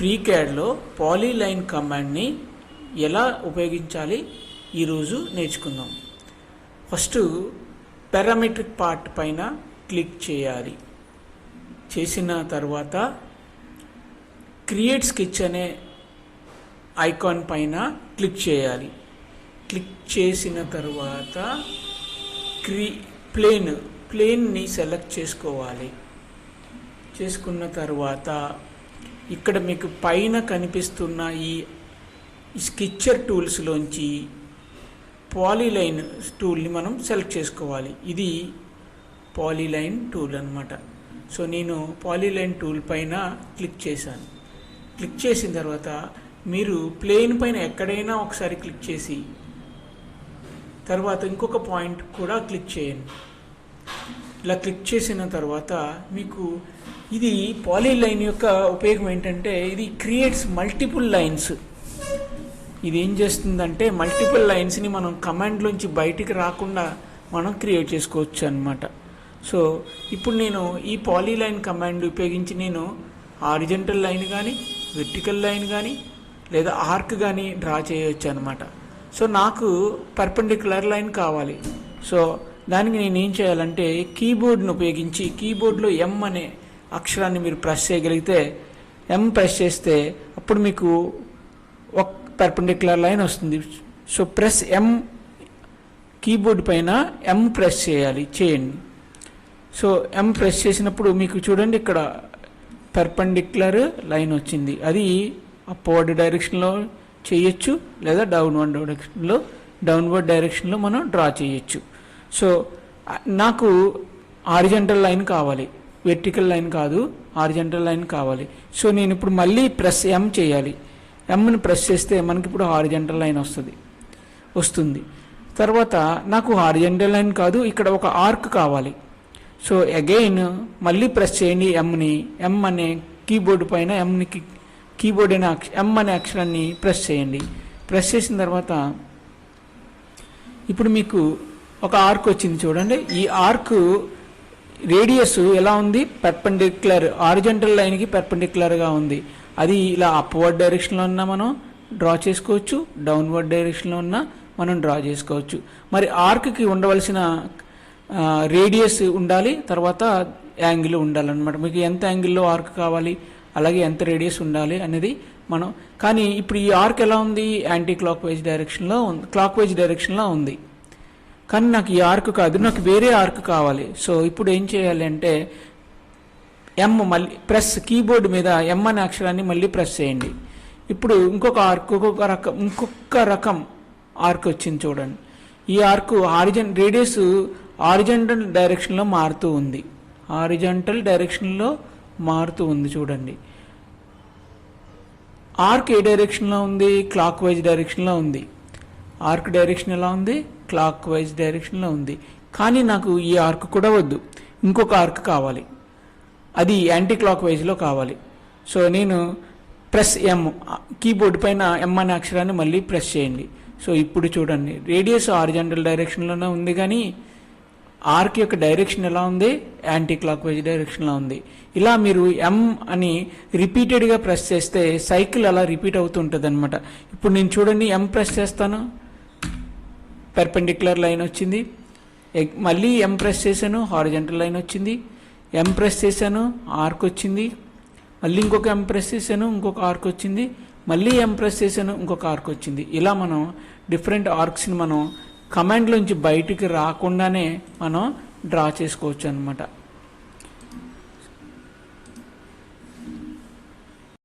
ఫ్రీక్యాడ్లో polyline కమాండ్ని ఎలా ఉపయోగించాలి ఈరోజు నేర్చుకుందాం. ఫస్ట్ పారామెట్రిక్ పార్ట్ పైన క్లిక్ చేయాలి. చేసిన తర్వాత క్రియేట్ స్కెచ్ అనే ఐకాన్ పైన క్లిక్ చేయాలి. క్లిక్ చేసిన తర్వాత ప్లేన్ని సెలెక్ట్ చేసుకోవాలి. చేసుకున్న తర్వాత ఇక్కడ మీకు పైన కనిపిస్తున్న ఈ స్కెచర్ టూల్స్లోంచి పాలీలైన్ టూల్ని మనం సెలెక్ట్ చేసుకోవాలి. ఇది పాలీలైన్ టూల్ అన్నమాట. సో నేను పాలీలైన్ టూల్ పైన క్లిక్ చేశాను. క్లిక్ చేసిన తర్వాత మీరు ప్లేన్ పైన ఎక్కడైనా ఒకసారి క్లిక్ చేసి తర్వాత ఇంకొక పాయింట్ కూడా క్లిక్ చేయండి. ఇలా క్లిక్ చేసిన తర్వాత మీకు ఇది పాలీలైన్ యొక్క ఉపయోగం ఏంటంటే ఇది క్రియేట్స్ మల్టిపుల్ లైన్స్. ఇది ఏం చేస్తుందంటే మల్టిపుల్ లైన్స్ని మనం కమాండ్లోంచి బయటికి రాకుండా మనం క్రియేట్ చేసుకోవచ్చు అన్నమాట. సో ఇప్పుడు నేను ఈ పాలీలైన్ కమాండ్ ఉపయోగించి నేను హారిజంటల్ లైన్ కానీ వెర్టికల్ లైన్ కానీ లేదా ఆర్క్ కానీ డ్రా చేయవచ్చు అనమాట. సో నాకు పర్పెండిక్యులర్ లైన్ కావాలి. సో దానికి నేను ఏం చేయాలంటే కీబోర్డ్ను ఉపయోగించి కీబోర్డ్లో ఎం అనే అక్షరాన్ని మీరు ప్రెస్ చేయగలిగితే ఎం ప్రెస్ చేస్తే అప్పుడు మీకు ఒక పర్పెండిక్యులర్ లైన్ వస్తుంది. సో ప్రెస్ ఎం, కీబోర్డ్ పైన ఎం ప్రెస్ చేయండి. సో ఎం ప్రెస్ చేసినప్పుడు మీకు చూడండి ఇక్కడ పర్పెండిక్యులర్ లైన్ వచ్చింది. అది అప్వర్డ్ డైరెక్షన్లో చేయొచ్చు లేదా డౌన్వర్డ్ డైరెక్షన్లో మనం డ్రా చేయొచ్చు. సో నాకు హారిజంటల్ లైన్ కావాలి, వెర్టికల్ లైన్ కాదు, హారిజంటల్ లైన్ కావాలి. సో నేను ఇప్పుడు మళ్ళీ ప్రెస్ ఎం చేయాలి. ఎంని ప్రెస్ చేస్తే మనకి ఇప్పుడు హారిజంటల్ లైన్ వస్తుంది. తర్వాత నాకు హారిజంటల్ లైన్ కాదు, ఇక్కడ ఒక ఆర్క్ కావాలి. సో అగైన్ మళ్ళీ ప్రెస్ చేయండి ఎంని. ఎం అనే కీబోర్డ్ పైన కీబోర్డ్ అనే ఎం అనే అక్షరాన్ని ప్రెస్ చేయండి. ప్రెస్ చేసిన తర్వాత ఇప్పుడు మీకు ఒక ఆర్క్ వచ్చింది చూడండి. ఈ ఆర్క్ రేడియస్ ఎలా ఉంది, పర్పెండిక్యులర్ హారిజంటల్ లైన్కి పర్పెండిక్యులర్గా ఉంది. అది ఇలా అప్వర్డ్ డైరెక్షన్లో ఉన్నా మనం డ్రా చేసుకోవచ్చు, డౌన్వర్డ్ డైరెక్షన్లో ఉన్నా మనం డ్రా చేసుకోవచ్చు. మరి ఆర్క్కి ఉండవలసిన రేడియస్ ఉండాలి, తర్వాత యాంగిల్ ఉండాలన్నమాట. మీకు ఎంత యాంగిల్లో ఆర్క్ కావాలి, అలాగే ఎంత రేడియస్ ఉండాలి అనేది మనం. కానీ ఇప్పుడు ఈ ఆర్క్ ఎలా ఉంది, యాంటీ క్లాక్ వైజ్ డైరెక్షన్లో ఉంది. కానీ నాకు ఈ ఆర్క్ కాదు, నాకు వేరే ఆర్క్ కావాలి. సో ఇప్పుడు ఏం చేయాలి అంటే ఎం మళ్ళీ ప్రెస్, కీబోర్డ్ మీద ఎం అనే అక్షరాన్ని మళ్ళీ ప్రెస్ చేయండి. ఇప్పుడు ఇంకొక రకం ఆర్క్ వచ్చింది చూడండి. ఈ ఆర్క్ రేడియస్ హారిజంటల్ డైరెక్షన్లో మారుతూ ఉంది చూడండి. ఆర్క్ ఏ డైరెక్షన్లో ఉంది, క్లాక్ వైజ్ డైరెక్షన్లో ఉంది. ఆర్క్ డైరెక్షన్ ఎలా ఉంది, క్లాక్ వైజ్ డైరెక్షన్లో ఉంది. కానీ నాకు ఈ ఆర్క్ కూడా వద్దు, ఇంకొక ఆర్క్ కావాలి, అది యాంటీ క్లాక్ వైజ్లో కావాలి. సో నేను ప్రెస్ ఎం, కీబోర్డ్ పైన ఎం అనే అక్షరాన్ని మళ్ళీ ప్రెస్ చేయండి. సో ఇప్పుడు చూడండి రేడియస్ హారిజంటల్ డైరెక్షన్లోనే ఉంది, కానీ ఆర్క్ యొక్క డైరెక్షన్ ఎలా ఉంది, యాంటీ క్లాక్ వైజ్ డైరెక్షన్లో ఉంది. ఇలా మీరు ఎం అని రిపీటెడ్గా ప్రెస్ చేస్తే సైకిల్ అలా రిపీట్ అవుతుంటుంది అనమాట. ఇప్పుడు నేను చూడండి ఎం ప్రెస్ చేస్తాను, పర్పెండిక్యులర్ లైన్ వచ్చింది. మళ్ళీ ఎం ప్రెస్ చేశాను, హారిజంటల్ లైన్ వచ్చింది. ఎం ప్రెస్ చేశాను, ఆర్క్ వచ్చింది. మళ్ళీ ఇంకొక ఎం ప్రెస్ చేశాను, ఇంకొక ఆర్క్ వచ్చింది. మళ్ళీ ఎం ప్రెస్ చేశాను, ఇంకొక ఆర్క్ వచ్చింది. ఇలా మనం డిఫరెంట్ ఆర్క్స్ని మనం కమాండ్లోంచి బయటికి రాకుండానే మనం డ్రా చేసుకోవచ్చు అన్నమాట.